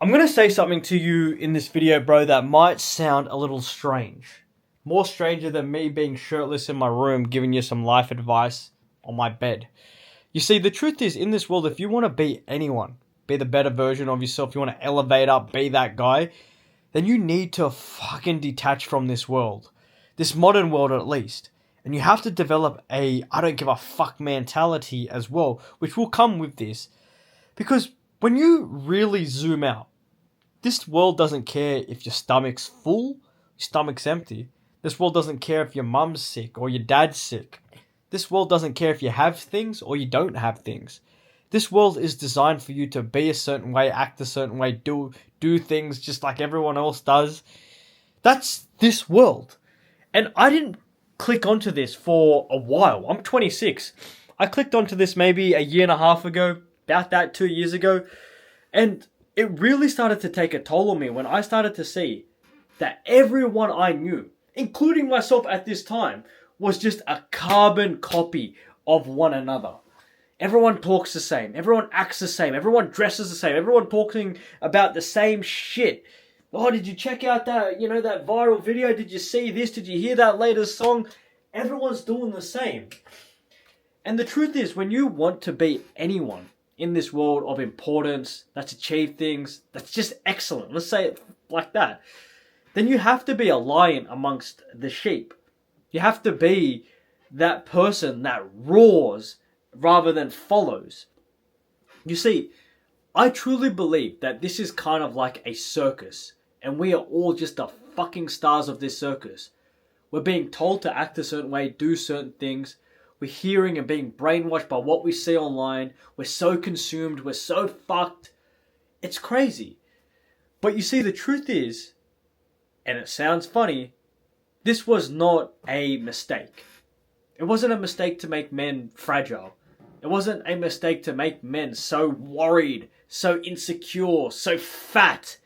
I'm going to say something to you in this video, bro, that might sound a little strange. More stranger than me being shirtless in my room giving you some life advice on my bed. You see, the truth is, in this world, if you want to be anyone, be the better version of yourself, you want to elevate up, be that guy, then you need to fucking detach from this world. This modern world, at least. And you have to develop a I don't give a fuck mentality as well, which will come with this. Because when you really zoom out, this world doesn't care if your stomach's full, your stomach's empty. This world doesn't care if your mum's sick or your dad's sick. This world doesn't care if you have things or you don't have things. This world is designed for you to be a certain way, act a certain way, do things just like everyone else does. That's this world. And I didn't click onto this for a while. I'm 26. I clicked onto this maybe a year and a half ago, about that 2 years ago. And it really started to take a toll on me when I started to see that everyone I knew, including myself at this time, was just a carbon copy of one another. Everyone talks the same. Everyone acts the same. Everyone dresses the same. Everyone talking about the same shit. Oh, did you check out that viral video? Did you see this? Did you hear that latest song? Everyone's doing the same. And the truth is, when you want to be anyone in this world of importance, that's achieved things, that's just excellent, let's say it like that, then you have to be a lion amongst the sheep. You have to be that person that roars rather than follows. You see, I truly believe that this is kind of like a circus, and we are all just the fucking stars of this circus. We're being told to act a certain way, do certain things. We're hearing and being brainwashed by what we see online. We're so consumed. We're so fucked. It's crazy. But you see, the truth is, and it sounds funny, this was not a mistake. It wasn't a mistake to make men fragile. It wasn't a mistake to make men so worried, so insecure, so fat.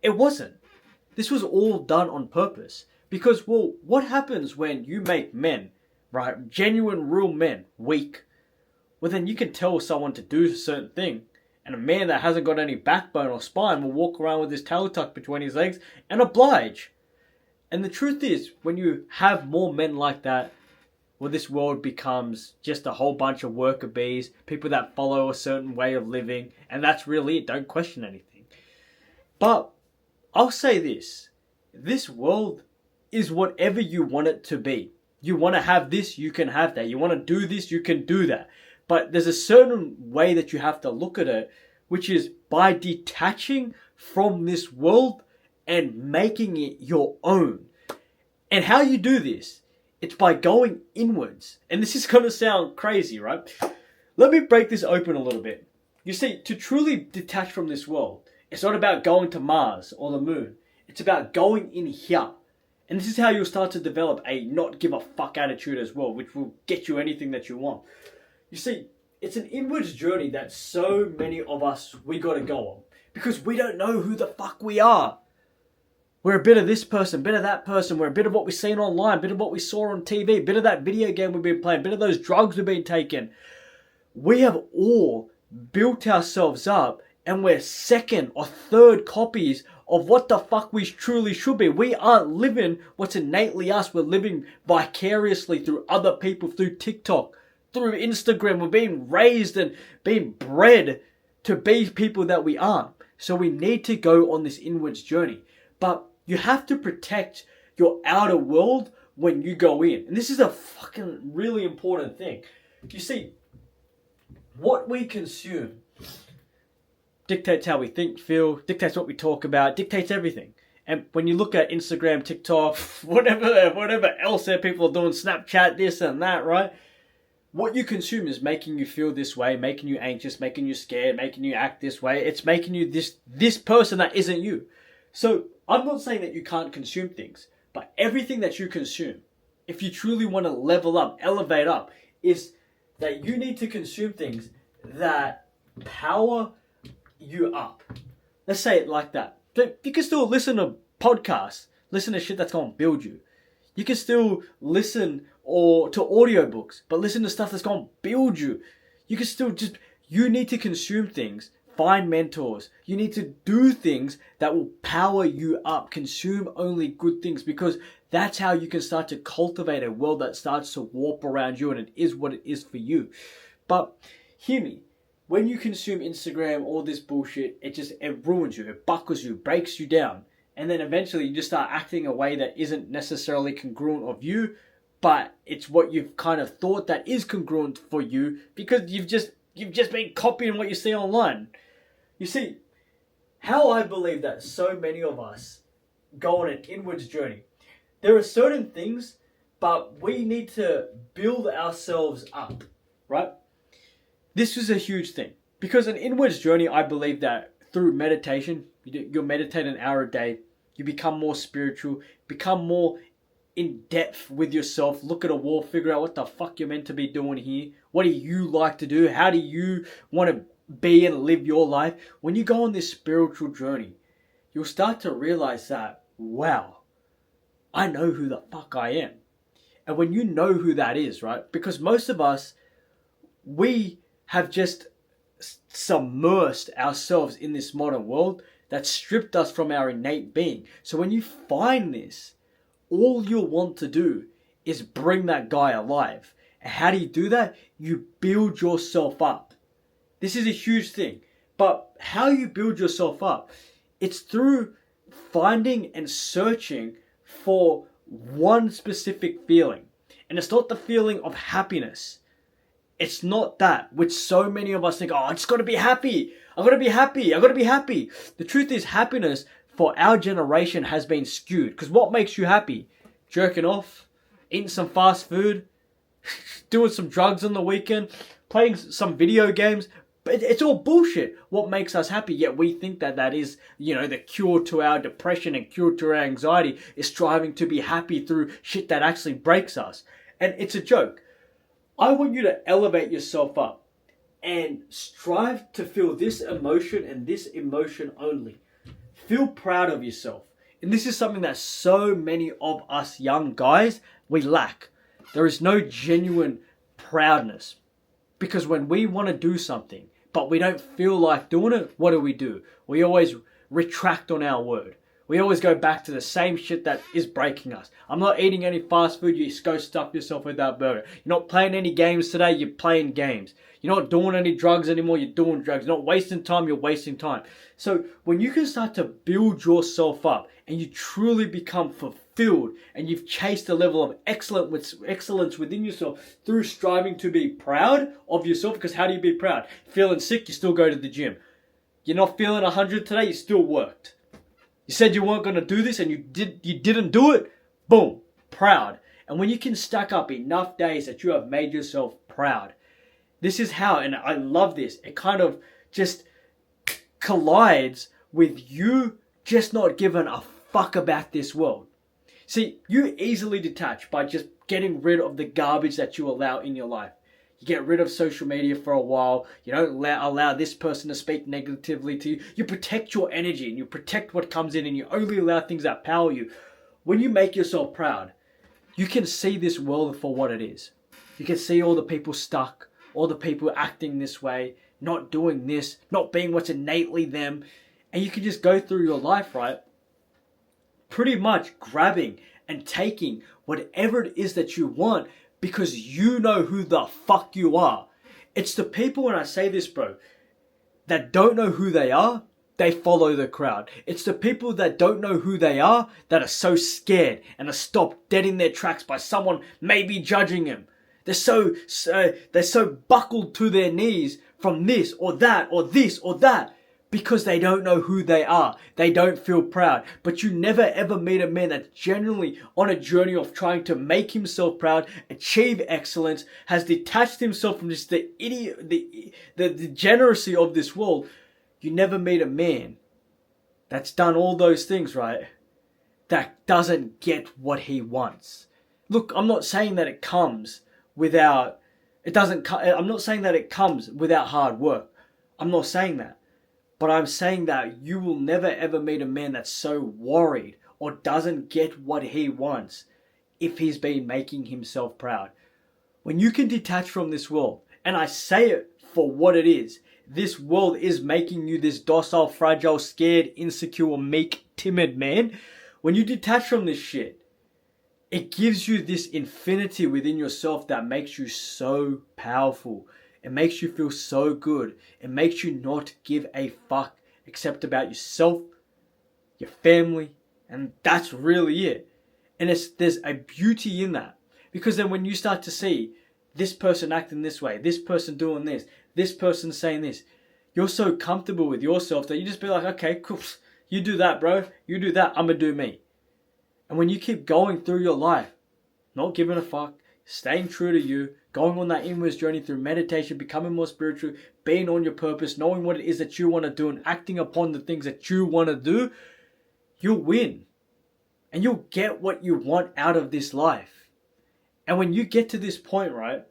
It wasn't. This was all done on purpose. Because, well, what happens when you make men, right, genuine, real men, weak? Well, then you can tell someone to do a certain thing, and a man that hasn't got any backbone or spine will walk around with his tail tucked between his legs and oblige. And the truth is, when you have more men like that, well, this world becomes just a whole bunch of worker bees, people that follow a certain way of living, and that's really it. Don't question anything. But I'll say this world is whatever you want it to be. You want to have this, you can have that. You want to do this, you can do that. But there's a certain way that you have to look at it, which is by detaching from this world and making it your own. And how you do this, it's by going inwards. And this is going to sound crazy, right? Let me break this open a little bit. You see, to truly detach from this world, it's not about going to Mars or the moon. It's about going in here. And this is how you'll start to develop a not give a fuck attitude as well, which will get you anything that you want. You see, it's an inwards journey that so many of us, we got to go on. Because we don't know who the fuck we are. We're a bit of this person, a bit of that person. We're a bit of what we've seen online, a bit of what we saw on TV, a bit of that video game we've been playing, a bit of those drugs we've been taking. We have all built ourselves up and we're second or third copies of what the fuck we truly should be. We aren't living what's innately us. We're living vicariously through other people, through TikTok, through Instagram. We're being raised and being bred to be people that we aren't. So we need to go on this inwards journey. But you have to protect your outer world when you go in. And this is a fucking really important thing. You see, what we consume dictates how we think, feel, dictates what we talk about, dictates everything. And when you look at Instagram, TikTok, whatever else there people are doing, Snapchat, this and that, right? What you consume is making you feel this way, making you anxious, making you scared, making you act this way. It's making you this person that isn't you. So I'm not saying that you can't consume things, but everything that you consume, if you truly want to level up, elevate up, is that you need to consume things that power you up. Let's say it like that. You can still listen to podcasts, listen to shit that's going to build you. You can still listen or to audiobooks, but listen to stuff that's going to build you. You can still you need to consume things find mentors. You need to do things that will power you up. Consume only good things, because that's how you can start to cultivate a world that starts to warp around you, and it is what it is for you. But hear me. When you consume Instagram, all this bullshit, it ruins you. It buckles you, breaks you down. And then eventually you just start acting a way that isn't necessarily congruent of you, but it's what you've kind of thought that is congruent for you, because you've just been copying what you see online. You see, how I believe that so many of us go on an inwards journey. There are certain things, but we need to build ourselves up, right? This is a huge thing, because an inwards journey, I believe that through meditation, you meditate an hour a day, you become more spiritual, become more in depth with yourself, look at a wall, figure out what the fuck you're meant to be doing here. What do you like to do? How do you want to be and live your life? When you go on this spiritual journey, you'll start to realize that, wow, I know who the fuck I am. And when you know who that is, right? Because most of us, we have just submersed ourselves in this modern world that stripped us from our innate being. So when you find this, all you'll want to do is bring that guy alive. And how do you do that? You build yourself up. This is a huge thing. But how you build yourself up, it's through finding and searching for one specific feeling. And it's not the feeling of happiness. It's not that, which so many of us think, oh, I just got to be happy. I got to be happy. I got to be happy. The truth is, happiness for our generation has been skewed. Because what makes you happy? Jerking off, eating some fast food, doing some drugs on the weekend, playing some video games. But it's all bullshit. What makes us happy? Yet we think that that is, the cure to our depression and cure to our anxiety is striving to be happy through shit that actually breaks us. And it's a joke. I want you to elevate yourself up and strive to feel this emotion and this emotion only. Feel proud of yourself. And this is something that so many of us young guys, we lack. There is no genuine proudness. Because when we want to do something, but we don't feel like doing it, what do? We always retract on our word. We always go back to the same shit that is breaking us. I'm not eating any fast food, you just go stuff yourself with that burger. You're not playing any games today, you're playing games. You're not doing any drugs anymore, you're doing drugs. You're not wasting time, you're wasting time. So when you can start to build yourself up and you truly become fulfilled and you've chased a level of excellence within yourself through striving to be proud of yourself, because how do you be proud? Feeling sick, you still go to the gym. You're not feeling 100 today, you still worked. You said you weren't going to do this and you didn't do it. Boom. Proud. And when you can stack up enough days that you have made yourself proud, this is how, and I love this, it kind of just collides with you just not giving a fuck about this world. See, you easily detach by just getting rid of the garbage that you allow in your life. You get rid of social media for a while. You don't allow this person to speak negatively to you. You protect your energy and you protect what comes in, and you only allow things that power you. When you make yourself proud, you can see this world for what it is. You can see all the people stuck, all the people acting this way, not doing this, not being what's innately them. And you can just go through your life, right? Pretty much grabbing and taking whatever it is that you want, because you know who the fuck you are. It's the people, when I say this, bro, that don't know who they are, they follow the crowd. It's the people that don't know who they are that are so scared and are stopped dead in their tracks by someone maybe judging them. They're so buckled to their knees from this or that or this or that, because they don't know who they are. They don't feel proud. But you never ever meet a man that's genuinely on a journey of trying to make himself proud, achieve excellence, has detached himself from just the degeneracy of this world. You never meet a man that's done all those things, right, that doesn't get what he wants. Look, I'm not saying that it comes without, I'm not saying that it comes without hard work. I'm not saying that. But I'm saying that you will never ever meet a man that's so worried or doesn't get what he wants if he's been making himself proud. When you can detach from this world, and I say it for what it is, This world is making you this docile, fragile, scared, insecure, meek, timid man. When you detach from this shit, it gives you this infinity within yourself that makes you so powerful. It makes you feel so good. It makes you not give a fuck except about yourself, your family, and that's really it. And there's a beauty in that. Because then when you start to see this person acting this way, this person doing this person saying this, you're so comfortable with yourself that you just be like, okay, cool, you do that, bro. You do that, I'm gonna do me. And when you keep going through your life, not giving a fuck, staying true to you, going on that inwards journey through meditation, becoming more spiritual, being on your purpose, knowing what it is that you want to do and acting upon the things that you want to do, you'll win. And you'll get what you want out of this life. And when you get to this point, right,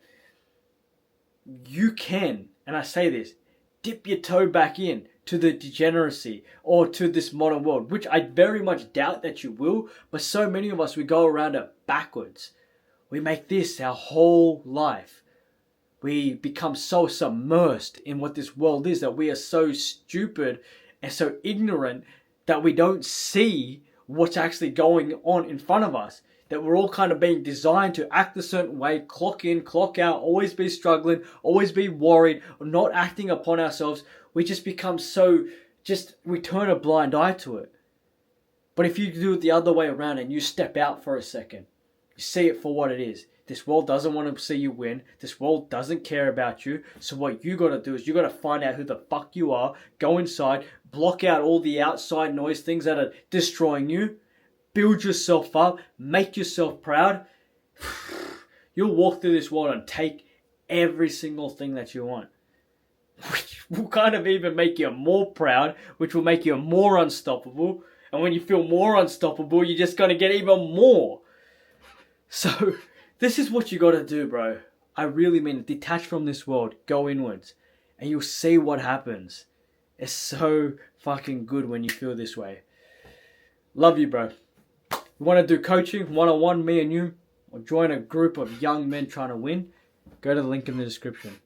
you can, and I say this, dip your toe back in to the degeneracy or to this modern world, which I very much doubt that you will, but so many of us, we go around it backwards. We make this our whole life. We become so submersed in what this world is that we are so stupid and so ignorant that we don't see what's actually going on in front of us. That we're all kind of being designed to act a certain way, clock in, clock out, always be struggling, always be worried, or not acting upon ourselves. We just become we turn a blind eye to it. But if you do it the other way around and you step out for a second, you see it for what it is. This world doesn't want to see you win. This world doesn't care about you. So what you got to do is you got to find out who the fuck you are, go inside, block out all the outside noise, things that are destroying you, build yourself up, make yourself proud. You'll walk through this world and take every single thing that you want. Which will kind of even make you more proud, which will make you more unstoppable. And when you feel more unstoppable, you're just going to get even more. So, this is what you got to do, bro. I really mean it. Detach from this world. Go inwards. And you'll see what happens. It's so fucking good when you feel this way. Love you, bro. You want to do coaching, one-on-one, me and you, or join a group of young men trying to win, go to the link in the description.